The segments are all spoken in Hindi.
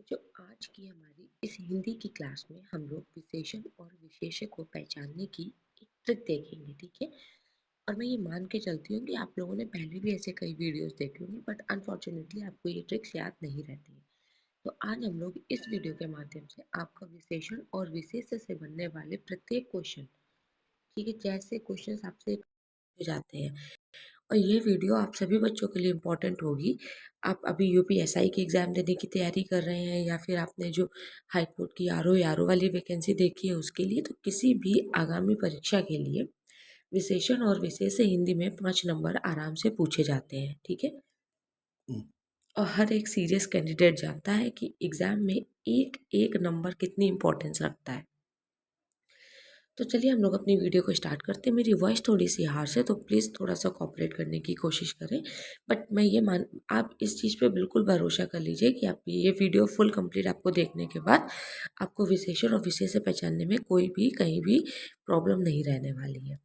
जो आज की हमारी इस हिंदी की क्लास में हम लोग विशेषण और विशेष्य को पहचानने की एक ट्रिक देखेंगे, ठीक है। और मैं ये मान के चलती हूँ कि आप लोगों ने पहले भी ऐसे कई वीडियोस देखे होंगे, बट अनफॉर्चुनेटली आपको ये ट्रिक्स याद नहीं रहती है। तो आज हम लोग इस वीडियो के माध्यम से आपका विशेषण और विशेष्य से बनने वाले प्रत्येक क्वेश्चन, ठीक है, जैसे क्वेश्चन आपसे पूछे जाते हैं, और ये वीडियो आप सभी बच्चों के लिए इम्पोर्टेंट होगी। आप अभी यूपीएसआई की एग्ज़ाम देने की तैयारी कर रहे हैं, या फिर आपने जो हाई कोर्ट की आरओ वाली वैकेंसी देखी है उसके लिए, तो किसी भी आगामी परीक्षा के लिए विशेषण और विशेष से हिंदी में 5 नंबर आराम से पूछे जाते हैं, ठीक है। और हर एक सीरियस कैंडिडेट जानता है कि एग्ज़ाम में एक एक नंबर कितनी इम्पोर्टेंस रखता है। तो चलिए हम लोग अपनी वीडियो को स्टार्ट करते हैं। मेरी वॉइस थोड़ी सी हार्श है, तो प्लीज़ थोड़ा सा कोऑपरेट करने की कोशिश करें। बट मैं ये मान आप इस चीज़ पे बिल्कुल भरोसा कर लीजिए कि आप ये वीडियो फुल कंप्लीट आपको देखने के बाद आपको विशेषण और विशेष्य पहचानने में कोई भी कहीं भी प्रॉब्लम नहीं रहने वाली है।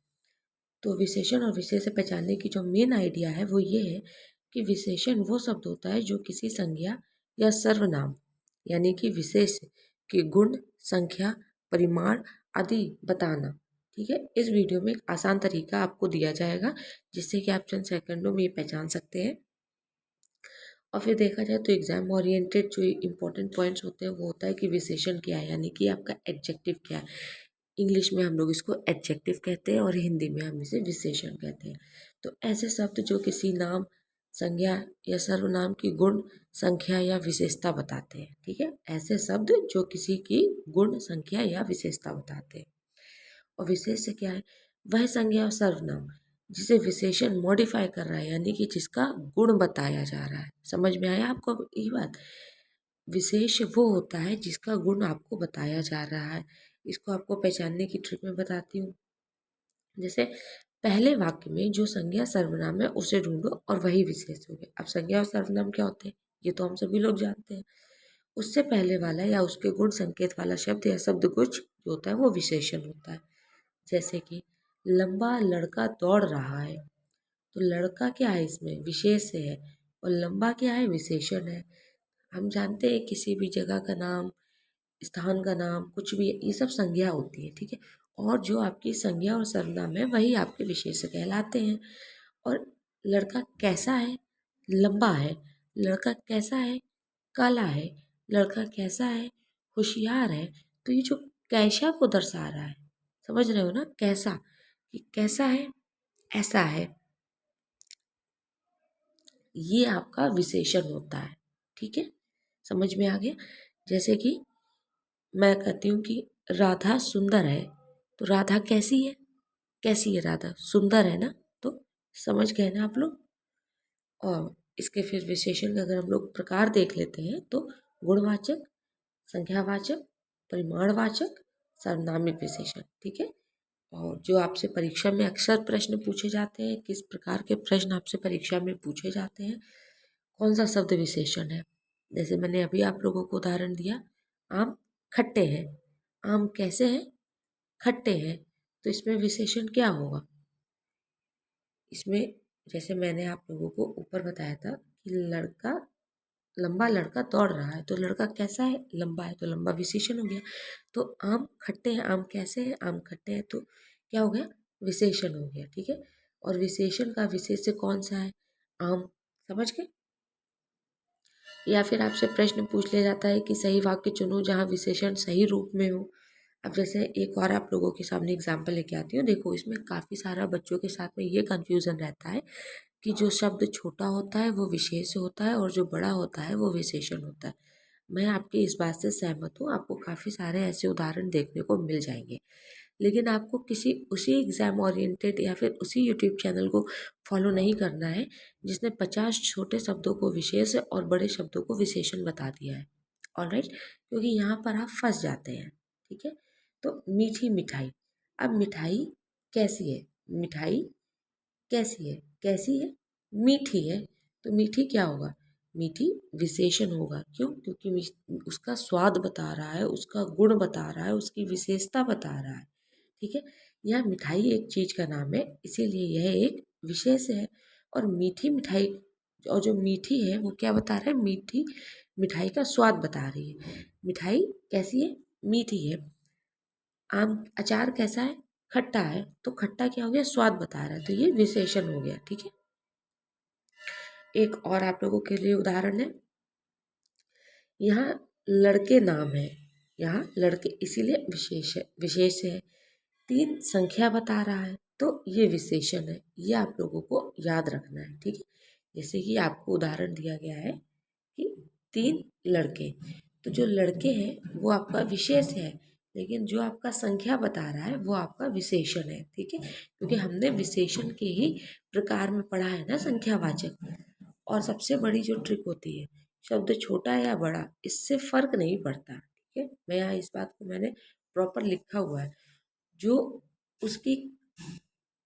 तो विशेषण और विशेष्य पहचानने की जो मेन आइडिया है वो ये है कि विशेषण वो शब्द होता है जो किसी संज्ञा या सर्वनाम यानी कि विशेष के गुण, संख्या, परिमाण आदि बताना, ठीक है। इस वीडियो में एक आसान तरीका आपको दिया जाएगा जिससे कि आप चंद सेकंडों में ये पहचान सकते हैं। और फिर देखा जाए तो एग्जाम ओरिएंटेड जो इम्पोर्टेंट पॉइंट्स होते हैं वो होता है कि विशेषण क्या है, यानी कि आपका एडजेक्टिव क्या है। इंग्लिश में हम लोग इसको एडजेक्टिव कहते हैं और हिंदी में हम इसे विशेषण कहते हैं। तो ऐसे शब्द जो किसी नाम, संज्ञा या सर्वनाम की गुण, संख्या या विशेषता बताते हैं, ठीक है। ऐसे शब्द जो किसी की गुण, संख्या या विशेषता बताते हैं। और विशेष्य क्या है? वह संज्ञा और सर्वनाम जिसे विशेषण मॉडिफाई कर रहा है, यानी कि जिसका गुण बताया जा रहा है। समझ में आया आपको अब ये बात? विशेष वो होता है जिसका गुण आपको बताया जा रहा है। इसको आपको पहचानने की ट्रिक में बताती हूँ। जैसे पहले वाक्य में जो संज्ञा सर्वनाम है उसे ढूंढो और वही विशेष हो गया। अब संज्ञा और सर्वनाम क्या होते हैं ये तो हम सभी लोग जानते हैं। उससे पहले वाला या उसके गुण संकेत वाला शब्द या शब्दगुच्छ जो होता है वो विशेषण होता है। जैसे कि लंबा लड़का दौड़ रहा है, तो लड़का क्या है इसमें विशेष है, और लंबा क्या है विशेषण है। हम जानते हैं किसी भी जगह का नाम, स्थान का नाम, कुछ भी ये सब संज्ञा होती है, ठीक है। और जो आपकी संज्ञा और सर्वनाम है वही आपके विशेष्य कहलाते हैं। और लड़का कैसा है? लंबा है। लड़का कैसा है? काला है। लड़का कैसा है? होशियार है। तो ये जो कैसा को दर्शा रहा है, समझ रहे हो ना, कैसा, कि कैसा है, ऐसा है, ये आपका विशेषण होता है, ठीक है। समझ में आ गया? जैसे कि मैं कहती हूँ कि राधा सुंदर है, तो राधा कैसी है? कैसी है राधा? सुंदर है ना। तो समझ गए ना आप लोग। और इसके फिर विशेषण का अगर हम लोग प्रकार देख लेते हैं तो गुणवाचक, संख्यावाचक, परिमाणवाचक, सर्वनामिक विशेषण, ठीक है। और जो आपसे परीक्षा में अक्सर प्रश्न पूछे जाते हैं, किस प्रकार के प्रश्न आपसे परीक्षा में पूछे जाते हैं, कौन सा शब्द विशेषण है। जैसे मैंने अभी आप लोगों को उदाहरण दिया, आम खट्टे हैं। आम कैसे हैं? खट्टे हैं। तो इसमें विशेषण क्या होगा? इसमें जैसे मैंने आप लोगों को ऊपर बताया था कि लड़का, लंबा लड़का दौड़ रहा है, तो लड़का कैसा है? लंबा है, तो लंबा विशेषण हो गया। तो आम खट्टे हैं, आम कैसे हैं? आम खट्टे हैं, तो क्या हो गया? विशेषण हो गया, ठीक है। और विशेषण का विशेष्य कौन सा है? आम। समझ गए? या फिर आपसे प्रश्न पूछ लिया जाता है कि सही वाक्य चुनो जहाँ विशेषण सही रूप में हो। अब जैसे एक और आप लोगों के सामने एग्जाम्पल लेके आती हूँ। देखो इसमें काफ़ी सारा बच्चों के साथ में ये कन्फ्यूज़न रहता है कि जो शब्द छोटा होता है वो विशेष होता है और जो बड़ा होता है वो विशेषण होता है। मैं आपकी इस बात से सहमत हूँ, आपको काफ़ी सारे ऐसे उदाहरण देखने को मिल जाएंगे। लेकिन आपको किसी उसी एग्ज़ाम ओरिएंटेड या फिर उसी यूट्यूब चैनल को फॉलो नहीं करना है जिसने 50 छोटे शब्दों को विशेष और बड़े शब्दों को विशेषण बता दिया है। ऑलराइट, क्योंकि यहाँ पर आप फंस जाते हैं, ठीक है। तो मीठी मिठाई, अब मिठाई कैसी है? मिठाई कैसी है? कैसी है? मीठी है। तो मीठी क्या होगा? मीठी विशेषण होगा। क्यों? क्योंकि उसका स्वाद बता रहा है, उसका गुण बता रहा है, उसकी विशेषता बता रहा है, ठीक है। यह मिठाई एक चीज का नाम है, इसीलिए यह एक विशेष है। और मीठी मिठाई, और जो मीठी है वो क्या बता रहा है? मीठी मिठाई का स्वाद बता रही है। मिठाई कैसी है? मीठी है। आम अचार कैसा है? खट्टा है। तो खट्टा क्या हो गया? स्वाद बता रहा है, तो ये विशेषण हो गया। ठीक है। एक और आप लोगों के लिए उदाहरण है। यहाँ लड़के नाम है, यहाँ लड़के इसीलिए विशेष है, विशेष है। तीन संख्या बता रहा है, तो ये विशेषण है। ये आप लोगों को याद रखना है। ठीक है। जैसे कि आपको उदाहरण दिया गया है कि तीन लड़के, तो जो लड़के हैं वो आपका विशेष है, लेकिन जो आपका संख्या बता रहा है वो आपका विशेषण है। ठीक है। क्योंकि हमने विशेषण के ही प्रकार में पढ़ा है ना, संख्यावाचक। और सबसे बड़ी जो ट्रिक होती है, शब्द छोटा या बड़ा इससे फर्क नहीं पड़ता। ठीक है। मैं यहाँ इस बात को मैंने प्रॉपर लिखा हुआ है। जो उसकी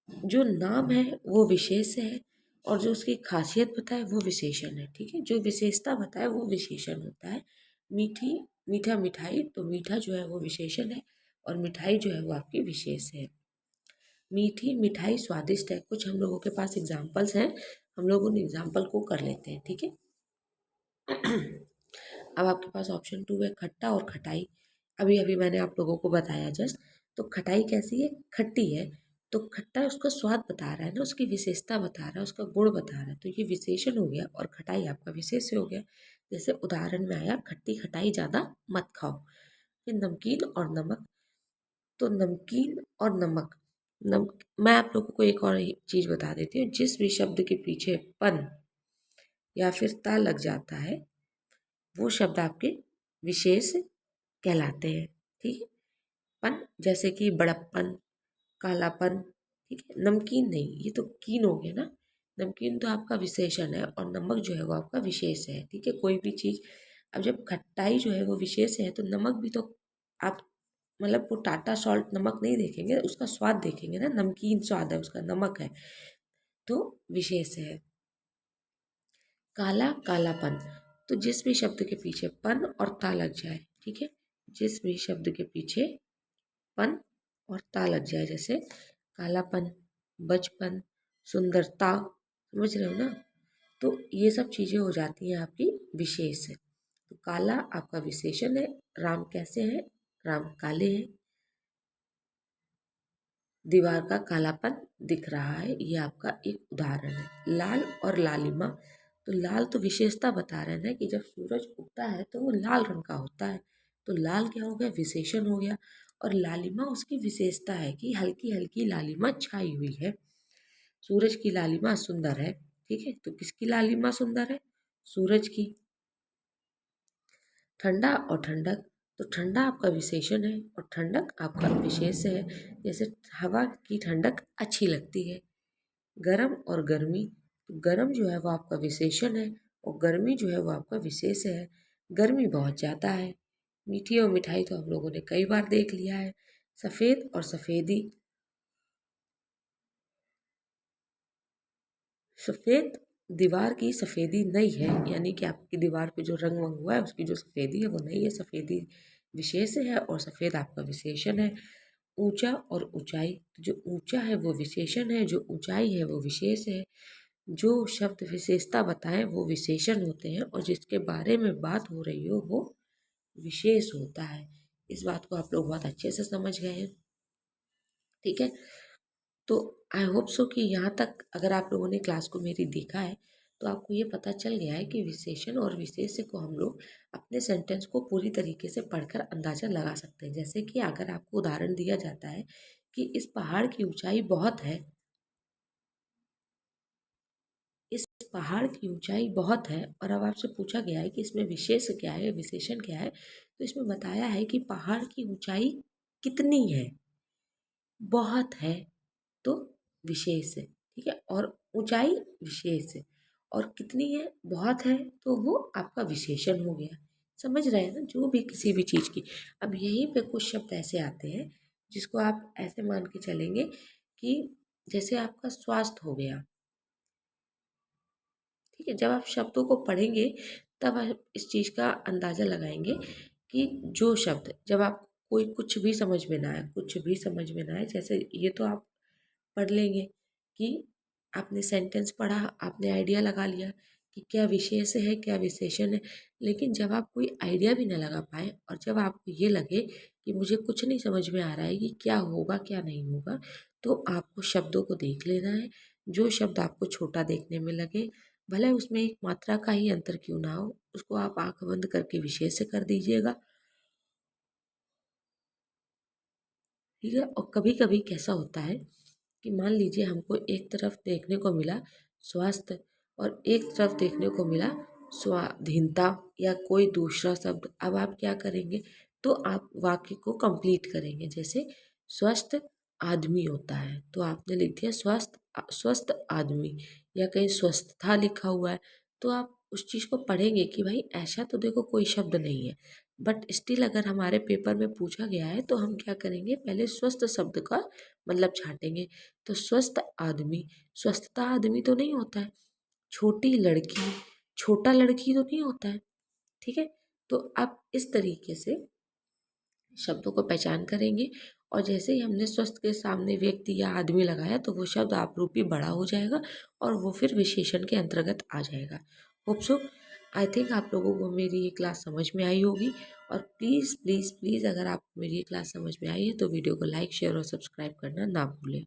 जो नाम है वो विशेष है, और जो उसकी खासियत बताए वो विशेषण है। ठीक है। जो विशेषता बताए वो विशेषण होता है। मीठी, मीठा, मिठाई, तो मीठा जो है वो विशेषण है, और मिठाई जो है वो आपकी विशेष है। मीठी मिठाई स्वादिष्ट है, कुछ हम लोगों के पास एग्जाम्पल्स हैं, हम लोग उन एग्जाम्पल को कर लेते हैं। ठीक है। अब आपके पास ऑप्शन 2 है, खट्टा और खटाई। अभी अभी मैंने आप लोगों को बताया जस्ट। तो खटाई कैसी है? खट्टी है। तो खट्टा उसका स्वाद बता रहा है ना, उसकी विशेषता बता रहा है, उसका गुण बता रहा है, तो ये विशेषण हो गया, और खटाई आपका विशेष हो गया। जैसे उदाहरण में आया, खट्टी खटाई ज़्यादा मत खाओ। फिर नमकीन और नमक। तो नमकीन और नमक, मैं आप लोगों को एक और चीज़ बता देती हूँ। जिस भी शब्द के पीछे पन या फिर ता लग जाता है, वो शब्द आपके विशेष कहलाते हैं। ठीक है। पन जैसे कि बड़प्पन, कालापन। ठीक है। नमकीन नहीं, ये तो कीन हो गया ना। नमकीन तो आपका विशेषण है, और नमक जो है वो आपका विशेष है। ठीक है। कोई भी चीज़, अब जब खट्टाई जो है वो विशेष है, तो नमक भी तो आप, मतलब वो टाटा सॉल्ट नमक नहीं देखेंगे, उसका स्वाद देखेंगे ना। नमकीन स्वाद है उसका, नमक है, तो विशेष है। काला, कालापन। तो जिस भी शब्द के पीछे पन और ता लग जाए, ठीक है, जिस भी शब्द के पीछे पन और ता लग जाए, जैसे कालापन, बचपन, सुंदरता, समझ रहे हो ना, तो ये सब चीज़ें हो जाती हैं आपकी विशेष है। तो काला आपका विशेषण है। राम कैसे हैं? राम काले हैं। दीवार का कालापन दिख रहा है, ये आपका एक उदाहरण है। लाल और लालिमा। तो लाल तो विशेषता बता रहे हैं ना, कि जब सूरज उगता है तो वो लाल रंग का होता है, तो लाल क्या हो गया? विशेषण हो गया। और लालिमा उसकी विशेषता है कि हल्की हल्की लालिमा छाई हुई है। सूरज की लालिमा सुंदर है। ठीक है। तो किसकी लालिमा सुंदर है? सूरज की। ठंडा और ठंडक। तो ठंडा आपका विशेषण है, और ठंडक आपका विशेष है। जैसे हवा की ठंडक अच्छी लगती है। गरम और गर्मी। तो गरम जो है वो आपका विशेषण है, और गर्मी जो है वो आपका विशेष है। गर्मी बहुत ज़्यादा है। मीठी और मिठाई तो हम लोगों ने कई बार देख लिया है। सफ़ेद और सफ़ेदी। सफ़ेद दीवार की सफ़ेदी नहीं है, यानी कि आपकी दीवार पे जो रंग वंग हुआ है उसकी जो सफ़ेदी है वो नहीं है। सफ़ेदी विशेष है, और सफ़ेद आपका विशेषण है। ऊंचा और ऊंचाई। तो जो ऊंचा है वो विशेषण है, जो ऊंचाई है वो विशेष है। जो शब्द विशेषता बताएं वो विशेषण होते हैं, और जिसके बारे में बात हो रही हो वो विशेष होता है। इस बात को आप लोग बहुत अच्छे से समझ गए हैं। ठीक है। तो आई होप सो कि यहाँ तक अगर आप लोगों ने क्लास को मेरी देखा है, तो आपको ये पता चल गया है कि विशेषण और विशेष्य को हम लोग अपने सेंटेंस को पूरी तरीके से पढ़कर अंदाजा लगा सकते हैं। जैसे कि अगर आपको उदाहरण दिया जाता है कि इस पहाड़ की ऊंचाई बहुत है, इस पहाड़ की ऊंचाई बहुत है, और अब आपसे पूछा गया है कि इसमें विशेष क्या है, विशेषण क्या है, तो इसमें बताया है कि पहाड़ की ऊंचाई कितनी है? बहुत है, तो विशेष है। ठीक है। और ऊंचाई विशेष है, और कितनी है? बहुत है, तो वो आपका विशेषण हो गया। समझ रहे हैं ना, जो भी किसी भी चीज़ की। अब यहीं पे कुछ शब्द ऐसे आते हैं जिसको आप ऐसे मान के चलेंगे कि जैसे आपका स्वास्थ्य हो गया। ठीक है। जब आप शब्दों को पढ़ेंगे तब आप इस चीज़ का अंदाज़ा लगाएंगे कि जो शब्द, जब आप कोई कुछ भी समझ में ना आए, कुछ भी समझ में ना आए, जैसे ये तो आप पढ़ लेंगे कि आपने सेंटेंस पढ़ा, आपने आइडिया लगा लिया कि क्या विशेष है क्या विशेषण है। लेकिन जब आप कोई आइडिया भी ना लगा पाए और जब आपको ये लगे कि मुझे कुछ नहीं समझ में आ रहा है कि क्या होगा क्या नहीं होगा, तो आपको शब्दों को देख लेना है। जो शब्द आपको छोटा देखने में लगे, भले उसमें एक मात्रा का ही अंतर क्यों ना हो, उसको आप आंख बंद करके विशेष कर दीजिएगा। ठीक है। और कभी कभी कैसा होता है कि मान लीजिए हमको एक तरफ देखने को मिला स्वास्थ्य और एक तरफ देखने को मिला स्वाधीनता या कोई दूसरा शब्द। अब आप क्या करेंगे, तो आप वाक्य को कंप्लीट करेंगे। जैसे स्वस्थ आदमी होता है तो आपने लिख दिया स्वस्थ आदमी, या कहीं स्वस्थता लिखा हुआ है तो आप उस चीज़ को पढ़ेंगे कि भाई ऐसा तो देखो कोई शब्द नहीं है। बट स्टिल अगर हमारे पेपर में पूछा गया है तो हम क्या करेंगे, पहले स्वस्थ शब्द का मतलब छाटेंगे। तो स्वस्थ आदमी, स्वस्थता आदमी तो नहीं होता है, छोटी लड़की, छोटा लड़की तो नहीं होता है। ठीक है। तो आप इस तरीके से शब्दों को पहचान करेंगे। और जैसे ही हमने स्वस्थ के सामने व्यक्ति या आदमी लगाया तो वो शब्द आपरूपी बड़ा हो जाएगा और वो फिर विशेषण के अंतर्गत आ जाएगा। होप सो, आई थिंक आप लोगों को मेरी ये क्लास समझ में आई होगी। और प्लीज़ प्लीज़ प्लीज़ अगर आपको मेरी ये क्लास समझ में आई है तो वीडियो को लाइक शेयर और सब्सक्राइब करना ना भूलें।